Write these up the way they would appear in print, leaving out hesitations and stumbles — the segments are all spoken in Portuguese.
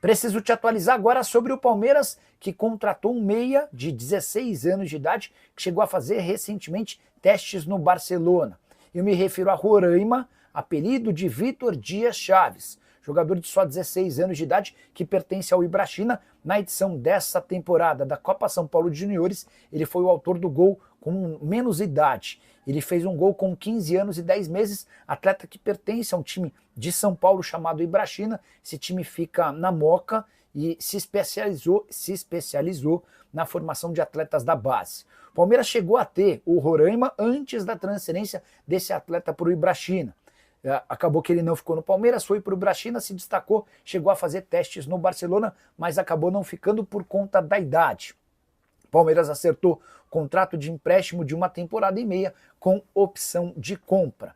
Preciso te atualizar agora sobre o Palmeiras, que contratou um meia de 16 anos de idade, que chegou a fazer recentemente testes no Barcelona. Eu me refiro a Roraima, apelido de Vitor Dias Chaves, jogador de só 16 anos de idade, que pertence ao Ibrachina. Na edição dessa temporada da Copa São Paulo de Juniores, ele foi o autor do gol com menos idade. Ele fez um gol com 15 anos e 10 meses, atleta que pertence a um time de São Paulo chamado Ibrachina. Esse time fica na Moca e se especializou na formação de atletas da base. O Palmeiras chegou a ter o Roraima antes da transferência desse atleta para o Ibrachina. Acabou que ele não ficou no Palmeiras, foi para o Ibrachina, se destacou, chegou a fazer testes no Barcelona, mas acabou não ficando por conta da idade. O Palmeiras acertou contrato de empréstimo de 1 temporada e meia com opção de compra.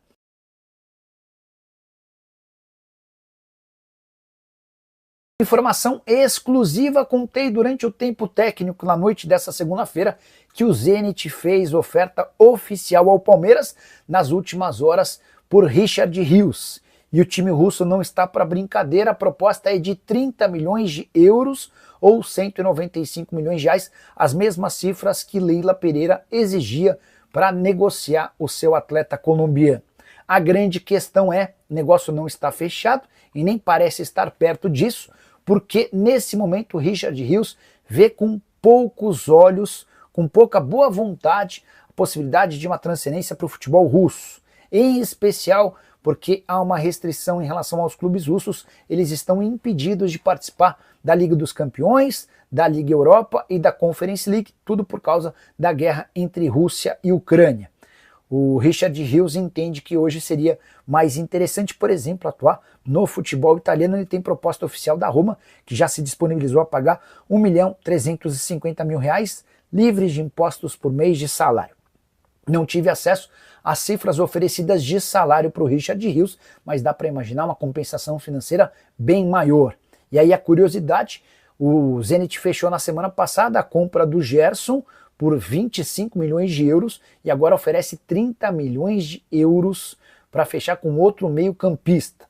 Informação exclusiva, contei durante o tempo técnico na noite dessa segunda-feira que o Zenit fez oferta oficial ao Palmeiras nas últimas horas por Richard Rios. E o time russo não está para brincadeira, a proposta é de 30 milhões de euros ou 195 milhões de reais, as mesmas cifras que Leila Pereira exigia para negociar o seu atleta colombiano. A grande questão é, o negócio não está fechado e nem parece estar perto disso, porque nesse momento o Richard Rios vê com poucos olhos, com pouca boa vontade, a possibilidade de uma transferência para o futebol russo. Em especial porque há uma restrição em relação aos clubes russos, eles estão impedidos de participar da Liga dos Campeões, da Liga Europa e da Conference League, tudo por causa da guerra entre Rússia e Ucrânia. O Richard Rios entende que hoje seria mais interessante, por exemplo, atuar no futebol italiano. Ele tem proposta oficial da Roma, que já se disponibilizou a pagar R$1.350.000 livres de impostos por mês de salário. Não tive acesso às cifras oferecidas de salário para o Richard Rios, mas dá para imaginar uma compensação financeira bem maior. E aí a curiosidade, o Zenit fechou na semana passada a compra do Gerson por 25 milhões de euros e agora oferece 30 milhões de euros para fechar com outro meio-campista.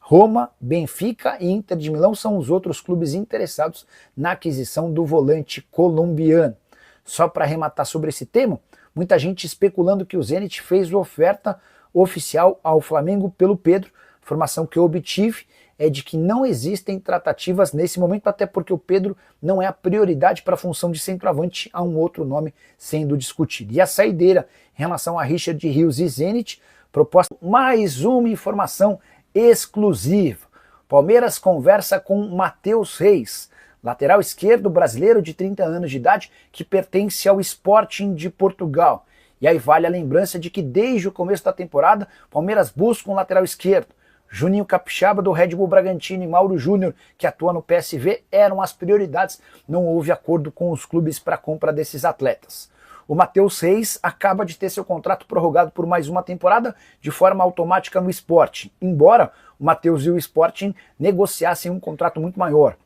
Roma, Benfica e Inter de Milão são os outros clubes interessados na aquisição do volante colombiano. Só para arrematar sobre esse tema, muita gente especulando que o Zenit fez oferta oficial ao Flamengo pelo Pedro. A informação que eu obtive é de que não existem tratativas nesse momento, até porque o Pedro não é a prioridade para a função de centroavante, há um outro nome sendo discutido. E a saideira em relação a Richard Rios e Zenit, proposta mais uma informação exclusiva. Palmeiras conversa com Matheus Reis, lateral esquerdo brasileiro de 30 anos de idade, que pertence ao Sporting de Portugal. E aí vale a lembrança de que desde o começo da temporada, Palmeiras busca um lateral esquerdo. Juninho Capixaba do Red Bull Bragantino e Mauro Júnior, que atua no PSV, eram as prioridades. Não houve acordo com os clubes para a compra desses atletas. O Matheus Reis acaba de ter seu contrato prorrogado por mais uma temporada de forma automática no Sporting, embora o Matheus e o Sporting negociassem um contrato muito maior,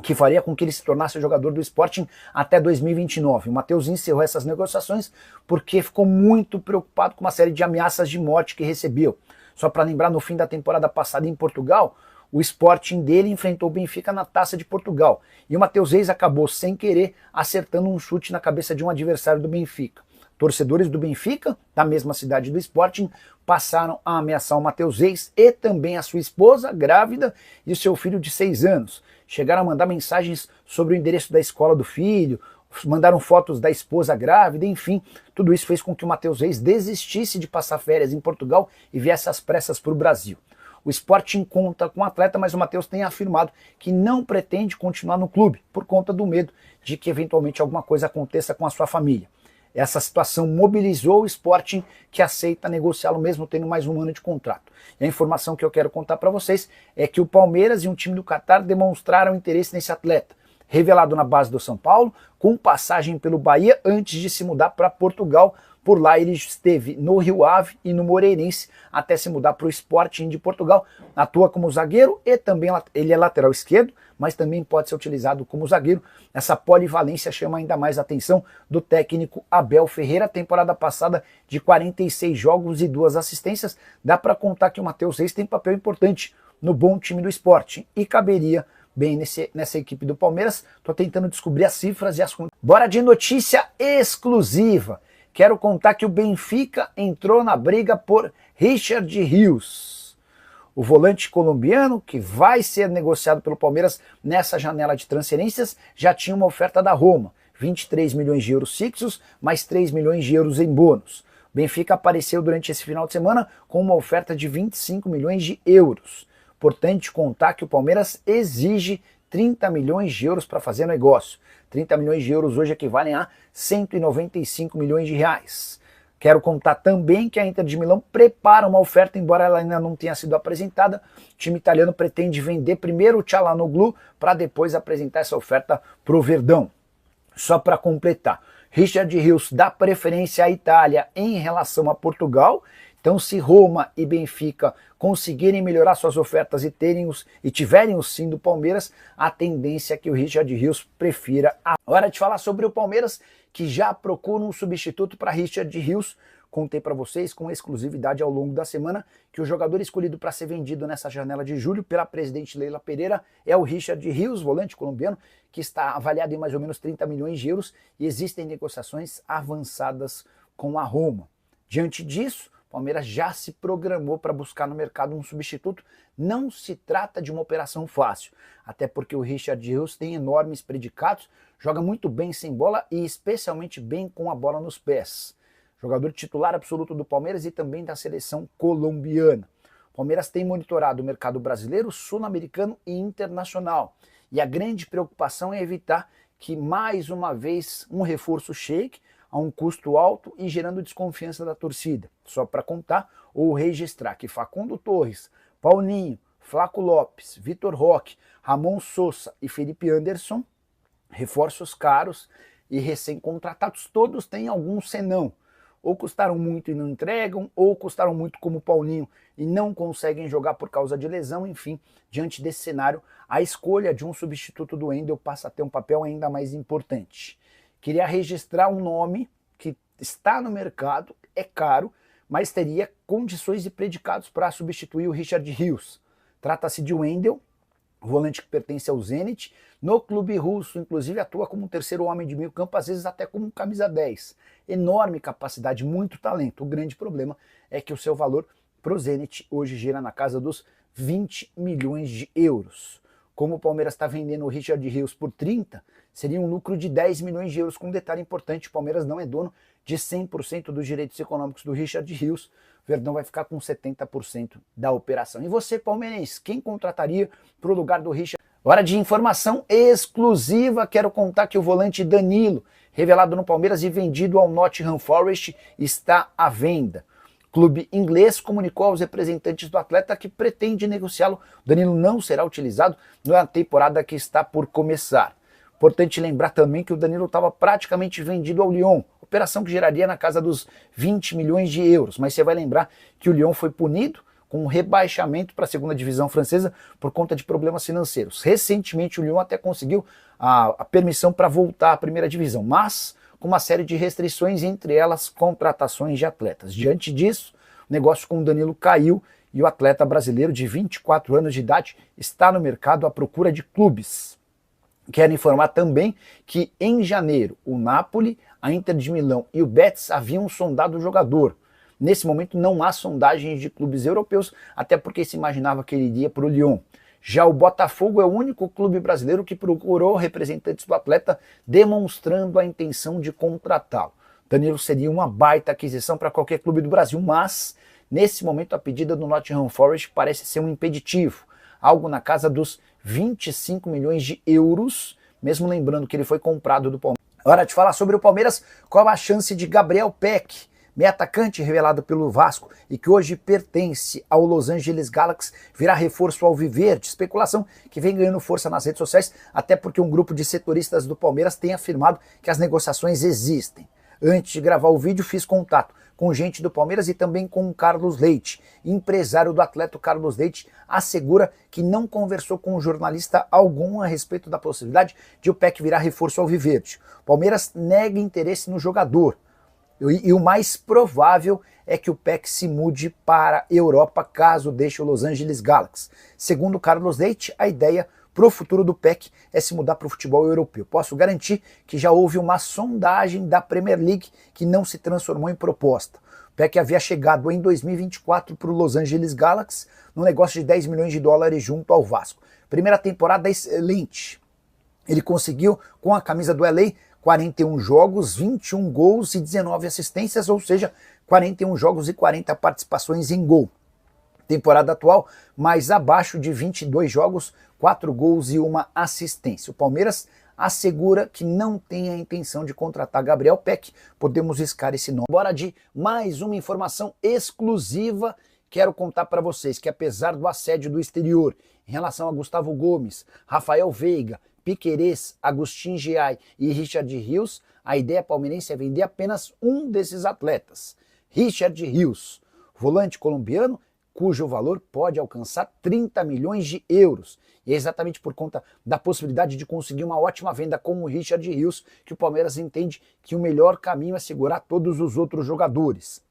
que faria com que ele se tornasse jogador do Sporting até 2029. O Matheus encerrou essas negociações porque ficou muito preocupado com uma série de ameaças de morte que recebeu. Só para lembrar, no fim da temporada passada em Portugal, o Sporting dele enfrentou o Benfica na Taça de Portugal. E o Matheus Reis acabou, sem querer, acertando um chute na cabeça de um adversário do Benfica. Torcedores do Benfica, da mesma cidade do Sporting, passaram a ameaçar o Matheus Reis e também a sua esposa, grávida, e o seu filho de 6 anos. Chegaram a mandar mensagens sobre o endereço da escola do filho, mandaram fotos da esposa grávida, enfim, tudo isso fez com que o Matheus Reis desistisse de passar férias em Portugal e viesse às pressas para o Brasil. O Sporting conta com o atleta, mas o Matheus tem afirmado que não pretende continuar no clube, por conta do medo de que eventualmente alguma coisa aconteça com a sua família. Essa situação mobilizou o Sporting, que aceita negociá-lo mesmo tendo mais um ano de contrato. E a informação que eu quero contar para vocês é que o Palmeiras e um time do Catar demonstraram interesse nesse atleta, revelado na base do São Paulo, com passagem pelo Bahia antes de se mudar para Portugal. Por lá ele esteve no Rio Ave e no Moreirense até se mudar para o Sporting de Portugal. Atua como zagueiro e também ele é lateral esquerdo, mas também pode ser utilizado como zagueiro. Essa polivalência chama ainda mais a atenção do técnico Abel Ferreira. Temporada passada de 46 jogos e 2 assistências. Dá para contar que o Matheus Reis tem papel importante no bom time do Sporting e caberia bem nessa equipe do Palmeiras. Estou tentando descobrir as cifras e as contas. Bora de notícia exclusiva. Quero contar que o Benfica entrou na briga por Richard Rios, o volante colombiano que vai ser negociado pelo Palmeiras nessa janela de transferências. Já tinha uma oferta da Roma, 23 milhões de euros fixos, mais 3 milhões de euros em bônus. O Benfica apareceu durante esse final de semana com uma oferta de 25 milhões de euros. Importante contar que o Palmeiras exige 30 milhões de euros para fazer negócio. 30 milhões de euros hoje equivalem a 195 milhões de reais. Quero contar também que a Inter de Milão prepara uma oferta, embora ela ainda não tenha sido apresentada. O time italiano pretende vender primeiro o Çalhanoğlu para depois apresentar essa oferta para o Verdão. Só para completar, Richard Rios dá preferência à Itália em relação a Portugal. Então, se Roma e Benfica conseguirem melhorar suas ofertas e tiverem o sim do Palmeiras, a tendência é que o Richard Rios prefira. Hora de falar sobre o Palmeiras, que já procura um substituto para Richard Rios. Contei para vocês com exclusividade ao longo da semana que o jogador escolhido para ser vendido nessa janela de julho pela presidente Leila Pereira é o Richard Rios, volante colombiano, que está avaliado em mais ou menos 30 milhões de euros e existem negociações avançadas com a Roma. Diante disso, o Palmeiras já se programou para buscar no mercado um substituto. Não se trata de uma operação fácil, até porque o Richard Rios tem enormes predicados, joga muito bem sem bola e especialmente bem com a bola nos pés. Jogador titular absoluto do Palmeiras e também da seleção colombiana. O Palmeiras tem monitorado o mercado brasileiro, sul-americano e internacional. E a grande preocupação é evitar que mais uma vez um reforço chegue a um custo alto e gerando desconfiança da torcida. Só para contar ou registrar que Facundo Torres, Paulinho, Flaco Lopes, Vitor Roque, Ramon Sosa e Felipe Anderson, reforços caros e recém-contratados, todos têm algum senão. Ou custaram muito e não entregam, ou custaram muito como o Paulinho e não conseguem jogar por causa de lesão. Enfim, diante desse cenário, a escolha de um substituto do Wendel passa a ter um papel ainda mais importante. Queria registrar um nome que está no mercado, é caro, mas teria condições e predicados para substituir o Richard Rios. Trata-se de Wendel, volante que pertence ao Zenit. No clube russo, inclusive, atua como um terceiro homem de meio campo, às vezes até como camisa 10. Enorme capacidade, muito talento. O grande problema é que o seu valor para o Zenit hoje gira na casa dos 20 milhões de euros. Como o Palmeiras está vendendo o Richard Rios por 30, seria um lucro de 10 milhões de euros, com um detalhe importante: o Palmeiras não é dono de 100% dos direitos econômicos do Richard Rios. O Verdão vai ficar com 70% da operação. E você, palmeirense, quem contrataria para o lugar do Richard? Hora de informação exclusiva, quero contar que o volante Danilo, revelado no Palmeiras e vendido ao Nottingham Forest, está à venda. O clube inglês comunicou aos representantes do atleta que pretende negociá-lo. O Danilo não será utilizado na temporada que está por começar. Importante lembrar também que o Danilo estava praticamente vendido ao Lyon, operação que geraria na casa dos 20 milhões de euros. Mas você vai lembrar que o Lyon foi punido com um rebaixamento para a segunda divisão francesa por conta de problemas financeiros. Recentemente o Lyon até conseguiu a permissão para voltar à primeira divisão, mas com uma série de restrições, entre elas contratações de atletas. Diante disso, o negócio com o Danilo caiu e o atleta brasileiro de 24 anos de idade está no mercado à procura de clubes. Quero informar também que em janeiro o Napoli, a Inter de Milão e o Betis haviam sondado o jogador. Nesse momento não há sondagens de clubes europeus, até porque se imaginava que ele iria para o Lyon. Já o Botafogo é o único clube brasileiro que procurou representantes do atleta, demonstrando a intenção de contratá-lo. Danilo seria uma baita aquisição para qualquer clube do Brasil, mas nesse momento a pedida do Nottingham Forest parece ser um impeditivo, algo na casa dos 25 milhões de euros, mesmo lembrando que ele foi comprado do Palmeiras. Hora de falar sobre o Palmeiras. Qual a chance de Gabriel Peck, meio atacante revelado pelo Vasco e que hoje pertence ao Los Angeles Galaxy, virar reforço ao Alviverde? Especulação que vem ganhando força nas redes sociais, até porque um grupo de setoristas do Palmeiras tem afirmado que as negociações existem. Antes de gravar o vídeo, fiz contato com gente do Palmeiras e também com o Carlos Leite. Empresário do atleta, Carlos Leite assegura que não conversou com jornalista algum a respeito da possibilidade de o Peck virar reforço ao Alviverde. O Palmeiras nega interesse no jogador. E o mais provável é que o Peck se mude para a Europa caso deixe o Los Angeles Galaxy. Segundo Carlos Leite, a ideia para o futuro do PEC é se mudar para o futebol europeu. Posso garantir que já houve uma sondagem da Premier League que não se transformou em proposta. O PEC havia chegado em 2024 para o Los Angeles Galaxy, num negócio de 10 milhões de dólares junto ao Vasco. Primeira temporada excelente. Ele conseguiu, com a camisa do LA, 41 jogos, 21 gols e 19 assistências, ou seja, 41 jogos e 40 participações em gol. Temporada atual, mais abaixo de 22 jogos, 4 gols e 1 assistência. O Palmeiras assegura que não tem a intenção de contratar Gabriel Peck. Podemos riscar esse nome. Bora de mais uma informação exclusiva. Quero contar para vocês que apesar do assédio do exterior em relação a Gustavo Gomes, Rafael Veiga, Piquerez, Agustin Giai e Richard Rios, a ideia palmeirense é vender apenas um desses atletas. Richard Rios, volante colombiano, cujo valor pode alcançar 30 milhões de euros. E é exatamente por conta da possibilidade de conseguir uma ótima venda como o Richard Rios que o Palmeiras entende que o melhor caminho é segurar todos os outros jogadores.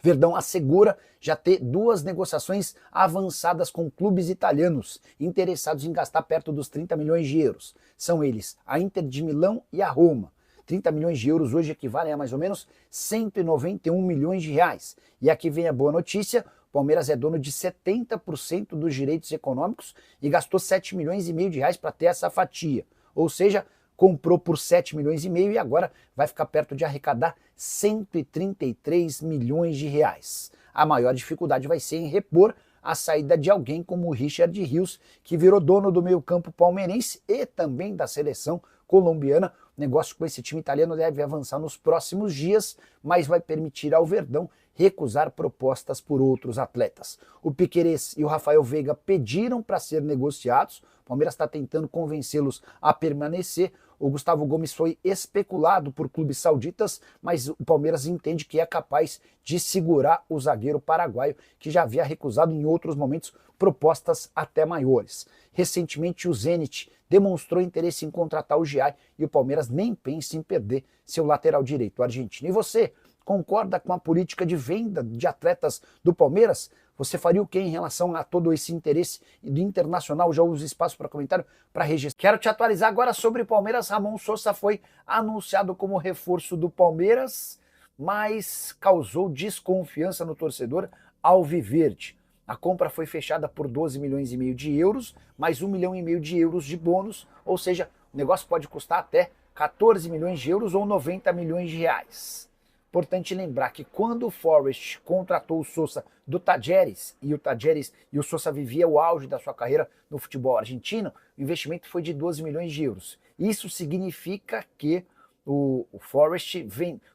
Verdão assegura já ter 2 negociações avançadas com clubes italianos interessados em gastar perto dos 30 milhões de euros. São eles a Inter de Milão e a Roma. 30 milhões de euros hoje equivalem a mais ou menos 191 milhões de reais. E aqui vem a boa notícia, o Palmeiras é dono de 70% dos direitos econômicos e gastou 7 milhões e meio de reais para ter essa fatia. Ou seja, comprou por 7 milhões e meio e agora vai ficar perto de arrecadar 133 milhões de reais. A maior dificuldade vai ser em repor a saída de alguém como o Richard Rios, que virou dono do meio-campo palmeirense e também da seleção colombiana. O negócio com esse time italiano deve avançar nos próximos dias, mas vai permitir ao Verdão recusar propostas por outros atletas. O Piquerez e o Rafael Veiga pediram para ser negociados, o Palmeiras está tentando convencê-los a permanecer. O Gustavo Gomes foi especulado por clubes sauditas, mas o Palmeiras entende que é capaz de segurar o zagueiro paraguaio, que já havia recusado em outros momentos propostas até maiores. Recentemente o Zenit demonstrou interesse em contratar o Giai e o Palmeiras nem pensa em perder seu lateral direito, o argentino. E você, concorda com a política de venda de atletas do Palmeiras? Você faria o que em relação a todo esse interesse do Internacional? Já usa espaço para comentário para registrar. Quero te atualizar agora sobre o Palmeiras. Ramon Sosa foi anunciado como reforço do Palmeiras, mas causou desconfiança no torcedor alviverde. A compra foi fechada por 12 milhões e meio de euros, mais 1,5 milhão de euros de bônus, ou seja, o negócio pode custar até 14 milhões de euros ou 90 milhões de reais. Importante lembrar que quando o Forest contratou o Sosa do Tajeres, e o Sosa vivia o auge da sua carreira no futebol argentino, o investimento foi de 12 milhões de euros. Isso significa que o Forest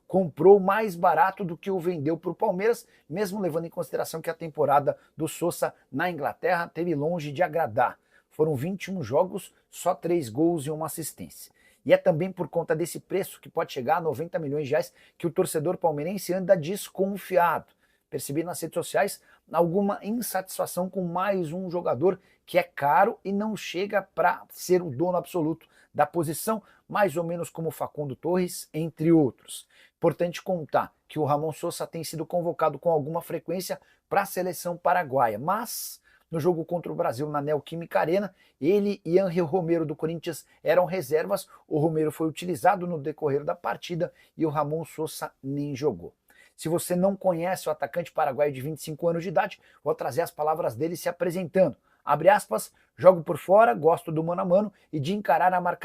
comprou mais barato do que o vendeu para o Palmeiras, mesmo levando em consideração que a temporada do Sosa na Inglaterra teve longe de agradar. Foram 21 jogos, só 3 gols e 1 assistência. E é também por conta desse preço, que pode chegar a 90 milhões de reais, que o torcedor palmeirense anda desconfiado. Percebi nas redes sociais alguma insatisfação com mais um jogador que é caro e não chega para ser o dono absoluto da posição, mais ou menos como Facundo Torres, entre outros. Importante contar que o Ramon Sosa tem sido convocado com alguma frequência para a seleção paraguaia, mas no jogo contra o Brasil na Neoquímica Arena, ele e Ángel Romero do Corinthians eram reservas. O Romero foi utilizado no decorrer da partida e o Ramon Sosa nem jogou. Se você não conhece o atacante paraguaio de 25 anos de idade, vou trazer as palavras dele se apresentando. Abre aspas, jogo por fora, gosto do mano a mano e de encarar a marcação.